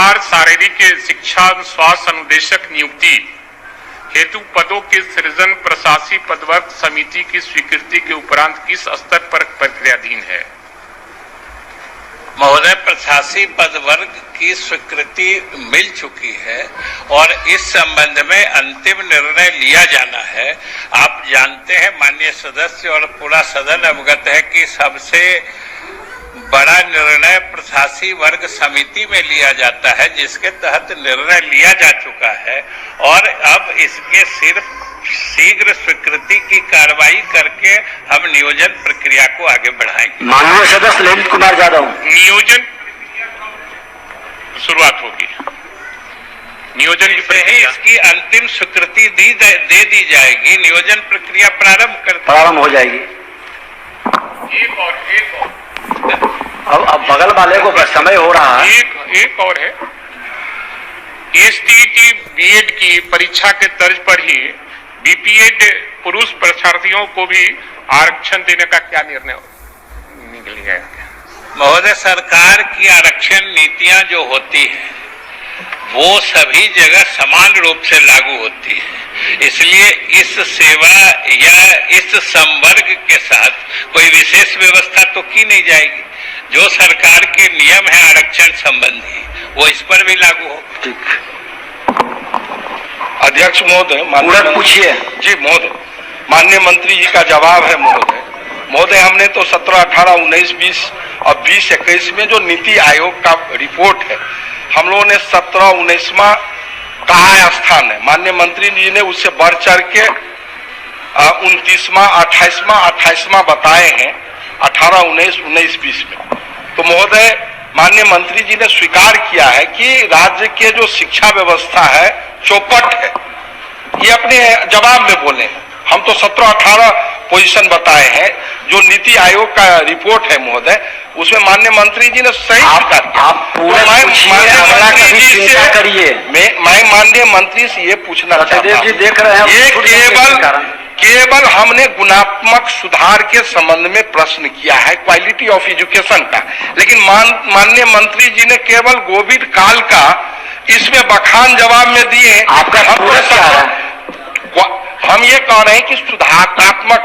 सरकार शारीरिक शिक्षा स्वास्थ्य अनुदेशक नियुक्ति हेतु पदों के सृजन प्रशासी पदवर्ग समिति की स्वीकृति के उपरांत किस स्तर पर प्रक्रियाधीन है? महोदय, प्रशासी पदवर्ग की स्वीकृति मिल चुकी है और इस संबंध में अंतिम निर्णय लिया जाना है। आप जानते हैं, माननीय सदस्य और पूरा सदन अवगत है कि सबसे बड़ा निर्णय प्रशासी वर्ग समिति में लिया जाता है, जिसके तहत निर्णय लिया जा चुका है और अब इसके सिर्फ शीघ्र स्वीकृति की कार्रवाई करके हम नियोजन प्रक्रिया को आगे बढ़ाएंगे। माननीय सदस्य ललित कुमार यादव, नियोजन शुरुआत होगी, नियोजन से ही इसकी अंतिम स्वीकृति दे दी जाएगी, नियोजन प्रक्रिया प्रारंभ हो जाएगी। एक और अब बगल वाले को समय हो रहा है। एक और है, एसटीईटी बीएड की परीक्षा के तर्ज पर ही बीपीएड पुरुष परीक्षार्थियों को भी आरक्षण देने का क्या निर्णय निकल गया? महोदय, सरकार की आरक्षण नीतियां जो होती है वो सभी जगह समान रूप से लागू होती है, इसलिए इस सेवा या इस संवर्ग के साथ कोई विशेष व्यवस्था तो की नहीं जाएगी। जो सरकार के नियम है आरक्षण संबंधी वो इस पर भी लागू हो। अध्यक्ष महोदय, पूछिए। जी महोदय, माननीय मंत्री जी का जवाब है महोदय, हमने तो 17, 18, 19, 20 और 20, 21 में जो नीति आयोग का रिपोर्ट है, हम लोगों ने 17, 19वां कहा स्थान है। माननीय मंत्री जी ने उससे बढ़ चढ़ के 29वां, 28वां बताए हैं, 18, 19, 19, 20 में। तो महोदय, माननीय मंत्री जी ने स्वीकार किया है कि राज्य के जो शिक्षा व्यवस्था है चौपट है। ये अपने जवाब में बोले हैं। हम तो 17, 18 पोजीशन बताए हैं। जो नीति आयोग का रिपोर्ट है महोदय, उसमें माननीय मंत्री जी ने सही स्वीकार किया। मैं माननीय मंत्री से ये पूछना चाहता हूं, देख रहे हैं, ये केवल हमने गुणात्मक सुधार के संबंध में प्रश्न किया है, क्वालिटी ऑफ एजुकेशन का, लेकिन माननीय मंत्री जी ने केवल कोविड काल का इसमें बखान जवाब में दिए। आपका हम ये कह रहे हैं कि सुधारात्मक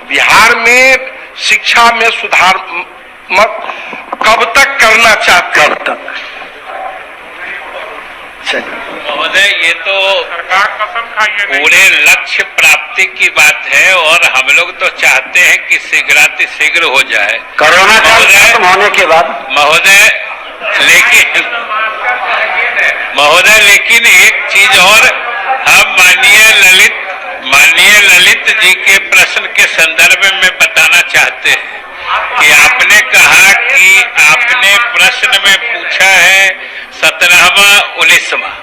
बिहार में शिक्षा में सुधारात्मक कब तक करना चाहते हैं? महोदय, ये तो पूरे लक्ष्य प्राप्ति की बात है और हम लोग तो चाहते हैं कि शीघ्र हो जाए कोरोना काल खत्म होने के बाद। महोदय, लेकिन एक चीज और, हम माननीय ललित जी के प्रश्न के संदर्भ में बताना चाहते हैं कि आपने कहा कि आपने प्रश्न में पूछा है 17वां 19वां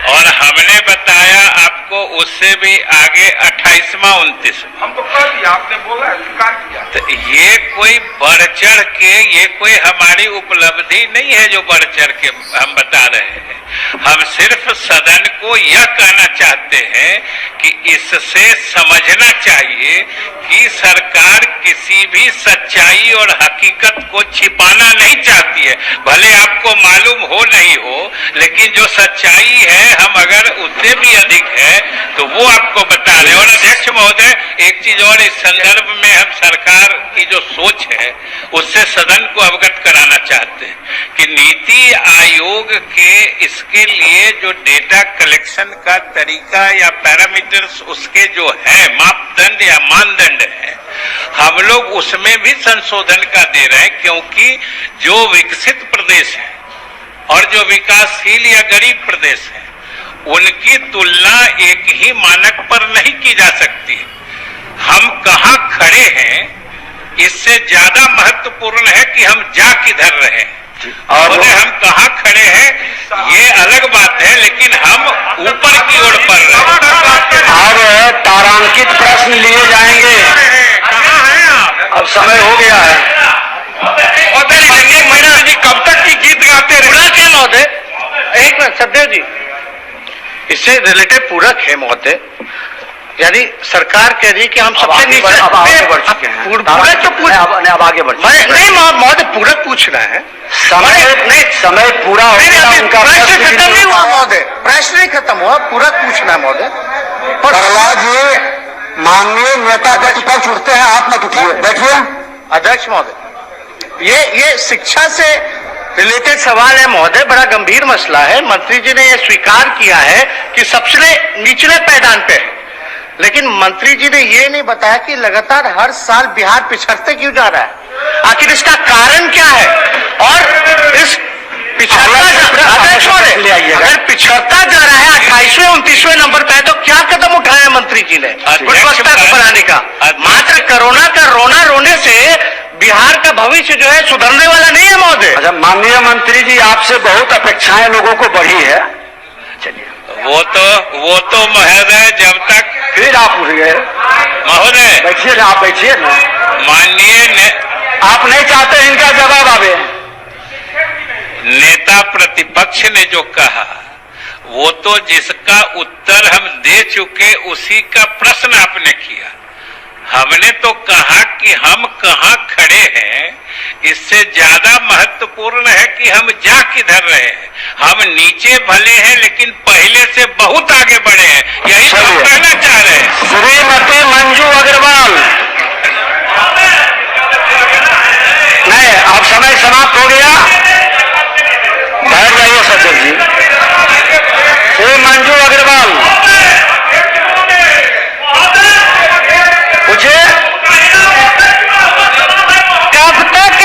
और हमने बताया आपको उससे भी आगे 28वां 29वां। हम तो कर दिया, आपने बोला स्वीकार किया। तो ये कोई बढ़ चढ़ के, ये कोई हमारी उपलब्धि नहीं है जो बढ़ चढ़ के हम बता रहे हैं। हम सिर्फ सदन को यह कहना चाहते हैं कि इससे समझना चाहिए कि सरकार किसी भी सच्चाई और हकीकत को छिपाना नहीं चाहती है। भले आपको मालूम हो नहीं हो, लेकिन जो सच्चाई है हम अगर उससे भी अधिक है तो वो आपको बता रहे हैं। और अध्यक्ष महोदय, एक चीज और, इस संदर्भ में हम सरकार की जो सोच है उससे सदन को अवगत कराना चाहते हैं कि नीति आयोग के इसके लिए जो डेटा कलेक्शन का तरीका या पैरामीटर्स उसके जो है मापदंड या मानदंड है, हम लोग उसमें भी संशोधन का दे रहे हैं, क्योंकि जो विकसित प्रदेश है और जो विकासशील या गरीब प्रदेश है उनकी तुलना एक ही मानक पर नहीं की जा सकती। हम कहाँ खड़े हैं इससे ज्यादा महत्वपूर्ण है कि हम जा किधर रहे हैं। और हम कहाँ खड़े हैं ये अलग बात है, लेकिन हम ऊपर की ओर बढ़ रहे हैं। और तारांकित प्रश्न लिए जाएंगे। कहाँ हैं आप? अब समय हो गया है। मंत्री जी कब तक की गीत गाते रहे? क्या महोदय, एक मिनट सभ्य जी, इससे रिलेटेड पूरक है महोदय। यानी सरकार कह रही है कि हम सबसे नीचे अब आगे बढ़ चुके हैं। पूरा तो पूछ अब आगे बढ़ चुके हैं। नहीं महोदय, पूरा पूछना है। समय पूरा हो गया, उनका प्रश्न खत्म नहीं हुआ महोदय, प्रश्न नहीं खत्म हुआ, पूरा पूछना है महोदय। प्रहलाद जी माननीय नेता प्रतिपक्ष उठते हैं, आप मत उठिए, बैठिए। अध्यक्ष महोदय, ये शिक्षा से रिलेटेड सवाल है महोदय, बड़ा गंभीर मसला है। मंत्री जी ने यह स्वीकार किया है कि सबसे निचले पायदान पे है, लेकिन मंत्री जी ने यह नहीं बताया कि लगातार हर साल बिहार पिछड़ते क्यों जा रहा है, आखिर इसका कारण क्या है। और इस अगर पिछड़ता जा रहा है 28वें 29वें नंबर पे है, तो क्या कदम उठाया मंत्री जी ने गुणवत्ता को बढ़ाने का। मात्र कोरोना का रोना रोने से बिहार का भविष्य जो है सुधरने वाला नहीं है महोदय। अच्छा, माननीय मंत्री जी, आपसे बहुत अपेक्षाएं लोगों को बढ़ी है। चलिए, वो तो महोदय जब तक फिर आप उठ गए। महोदय बैठिए ना, आप बैठिए ना। माननीय आप नहीं चाहते इनका जवाब आवे। नेता प्रतिपक्ष ने जो कहा वो तो जिसका उत्तर हम दे चुके, उसी का प्रश्न आपने किया। हमने तो कहा कि हम कहां खड़े हैं, इससे ज्यादा महत्वपूर्ण है कि हम जा किधर रहे हैं। हम नीचे भले हैं, लेकिन पहले से बहुत आगे बढ़े हैं, यही तो हम कहना चाह रहे हैं। श्रीमती मंजू अग्रवाल, नहीं, अब समय समाप्त हो गया, बैठ जाइए सचिव जी। श्री मंजू अग्रवाल, पूछिए। कब तक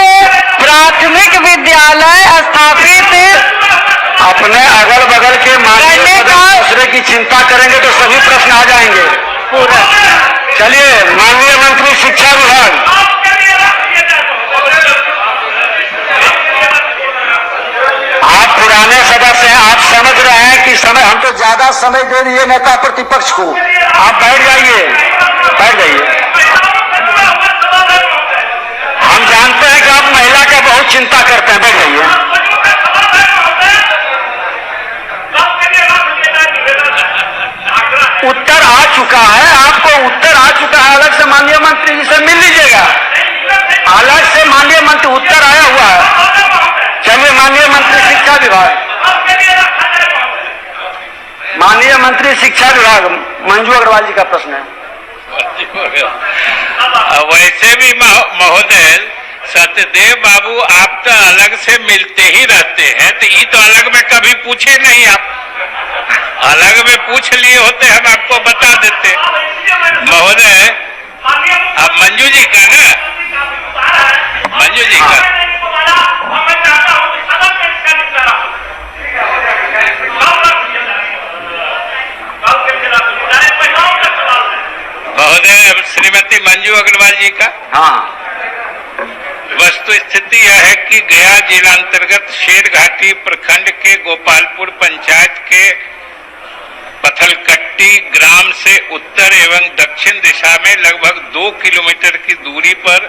प्राथमिक विद्यालय स्थापित अपने अगल बगल के माननीय दूसरे की चिंता करेंगे तो सभी प्रश्न आ जाएंगे पूरा। चलिए, माननीय मंत्री शिक्षा विभाग, आप पुराने सदस्य हैं, आप समझ रहे हैं कि समय, हम तो ज्यादा समय दे रही है नेता प्रतिपक्ष को। आप बैठ जाइए, बैठ जाइए। हम जानते हैं कि आप महिला का बहुत चिंता करते हैं, बैठ जाइए। उत्तर आ चुका है, आपको उत्तर आ चुका है, अलग से माननीय मंत्री जी से मिल लीजिएगा, अलग से माननीय मंत्री उत्तर आया हुआ है। चलिए, माननीय मंत्री शिक्षा विभाग, माननीय मंत्री शिक्षा विभाग मंजू अग्रवाल जी का प्रश्न है। वैसे भी महोदय सत्यदेव बाबू, आप तो अलग से मिलते ही रहते हैं, तो ये तो अलग में कभी पूछे नहीं। आप अलग में पूछ लिए होते, हम आपको बता देते। महोदय, अब मंजू जी का ना, मंजू जी का महोदय, अब श्रीमती मंजू अग्रवाल जी का। हाँ, वस्तु स्थिति यह है कि गया जिला अंतर्गत शेरघाटी प्रखंड के गोपालपुर पंचायत के पथलकट्टी ग्राम से उत्तर एवं दक्षिण दिशा में लगभग 2 किलोमीटर की दूरी पर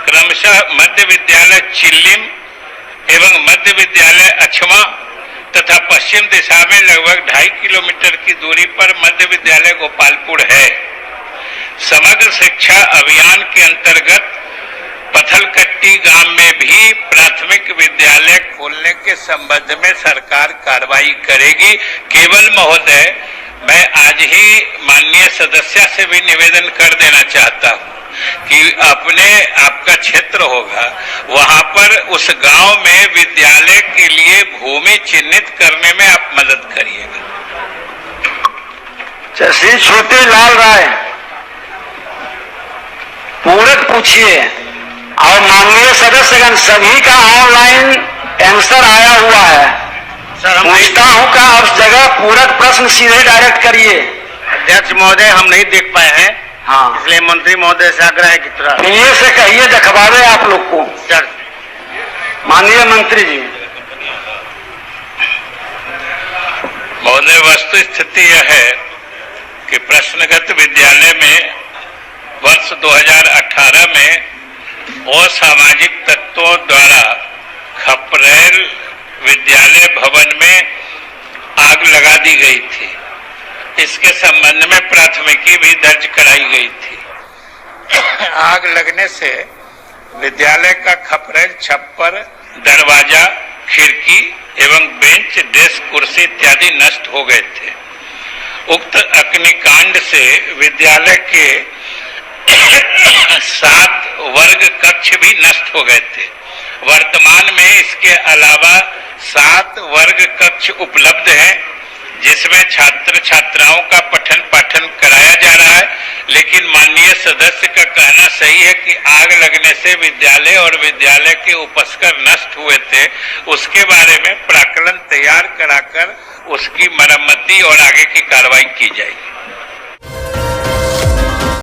क्रमशः मध्य विद्यालय चिल्लिम एवं मध्य विद्यालय अछमा तथा पश्चिम दिशा में लगभग 2.5 किलोमीटर की दूरी पर मध्य विद्यालय गोपालपुर है। समग्र शिक्षा अभियान के अंतर्गत पथलकट्टी गांव में भी प्राथमिक विद्यालय खोलने के संबंध में सरकार कार्रवाई करेगी। केवल महोदय, मैं आज ही माननीय सदस्य से भी निवेदन कर देना चाहता हूं कि आपका क्षेत्र होगा, वहां पर उस गांव में विद्यालय के लिए भूमि चिन्हित करने में आप मदद करिएगा। श्री छोटे लाल राय, पूरक पूछिए। और माननीय सदस्यगण, सभी का ऑनलाइन आंसर आया हुआ है। पूछता हूं कि उस जगह पूरक प्रश्न सीधे डायरेक्ट करिए। अध्यक्ष महोदय, हम नहीं देख पाए हैं, हाँ, इसलिए मंत्री महोदय से आग्रह है कि ये से कहिए, दिखवावे आप लोग को। माननीय मंत्री जी। महोदय, वस्तु स्थिति यह है कि प्रश्नगत विद्यालय में वर्ष 2018 में असामाजिक तत्वों द्वारा खपरेल विद्यालय भवन में आग लगा दी गई थी। इसके संबंध में प्राथमिकी भी दर्ज कराई गई थी। आग लगने से विद्यालय का खपरेल, छप्पर, दरवाजा, खिड़की एवं बेंच, डेस्क, कुर्सी इत्यादि नष्ट हो गए थे। उक्त अग्निकांड से विद्यालय के 7 वर्ग कक्ष भी नष्ट हो गए थे। वर्तमान में इसके अलावा 7 वर्ग कक्ष उपलब्ध हैं, जिसमें छात्र छात्राओं का पठन पाठन कराया जा रहा है। लेकिन माननीय सदस्य का कहना सही है कि आग लगने से विद्यालय और विद्यालय के उपस्कर नष्ट हुए थे, उसके बारे में प्राक्कलन तैयार कराकर उसकी मरम्मती और आगे की कार्रवाई की जाएगी।